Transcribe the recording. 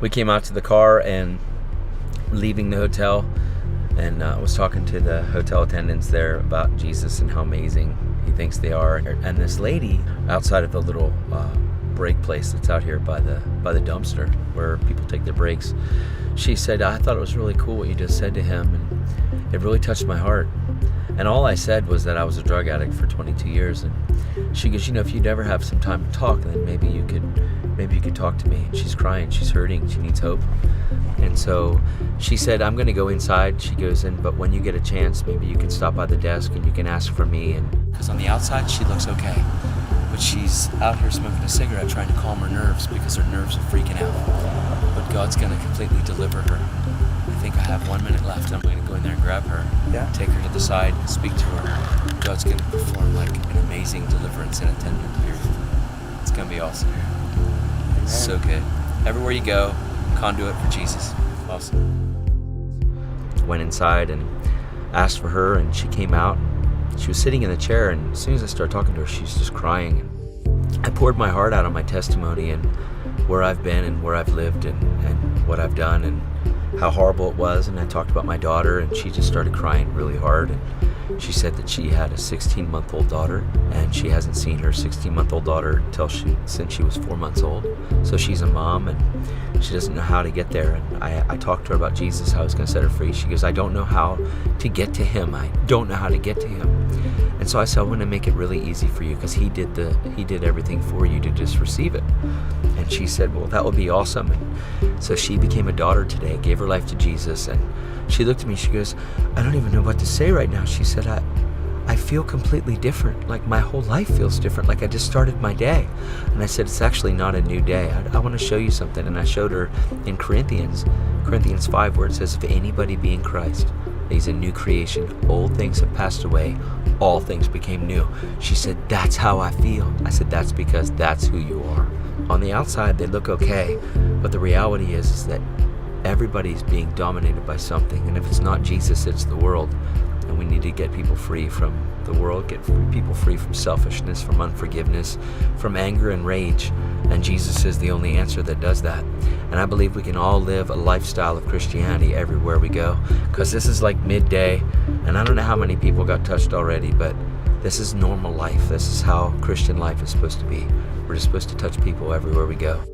we came out to the car and leaving the hotel, and I was talking to the hotel attendants there about Jesus and how amazing he thinks they are. And this lady outside of the little break place that's out here by the dumpster where people take their breaks, she said, I thought it was really cool what you just said to him, and it really touched my heart. And all I said was that I was a drug addict for 22 years. And she goes, if you'd ever have some time to talk, then maybe you could talk to me. And she's crying, she's hurting, she needs hope. And so she said, I'm going to go inside. She goes in, but when you get a chance, maybe you can stop by the desk and you can ask for me. And because on the outside, she looks okay. But she's out here smoking a cigarette trying to calm her nerves because her nerves are freaking out. But God's going to completely deliver her. I think I have 1 minute left. I'm going to go in there and grab her, take her to the side, speak to her. God's going to perform like an amazing deliverance in a 10-minute period. It's going to be awesome. Amen. So good. Everywhere you go, conduit for Jesus. Awesome. Went inside and asked for her, and she came out. She was sitting in the chair, and as soon as I started talking to her, she was just crying. I poured my heart out on my testimony and where I've been and where I've lived and what I've done and how horrible it was. And I talked about my daughter, and she just started crying really hard. And she said that she had a 16-month-old daughter, and she hasn't seen her 16-month-old daughter since she was 4 months old. So she's a mom, and she doesn't know how to get there. And I talked to her about Jesus, how I was going to set her free. She goes, I don't know how to get to him. I don't know how to get to him. And so I said, I want to make it really easy for you because he did everything for you to just receive it. And she said, well, that would be awesome. And so she became a daughter today, gave her life to Jesus. And she looked at me, she goes, I don't even know what to say right now. She said, I feel completely different. Like my whole life feels different. Like I just started my day. And I said, it's actually not a new day. I want to show you something. And I showed her in Corinthians 5, where it says, if anybody be in Christ, he's a new creation. Old things have passed away. All things became new. She said, that's how I feel. I said, that's because that's who you are. On the outside, they look okay. But the reality is that everybody's being dominated by something. And if it's not Jesus, it's the world. And we need to get people free from the world, get people free from selfishness, from unforgiveness, from anger and rage. And Jesus is the only answer that does that. And I believe we can all live a lifestyle of Christianity everywhere we go. Because this is like midday, and I don't know how many people got touched already, but this is normal life. This is how Christian life is supposed to be. We're just supposed to touch people everywhere we go.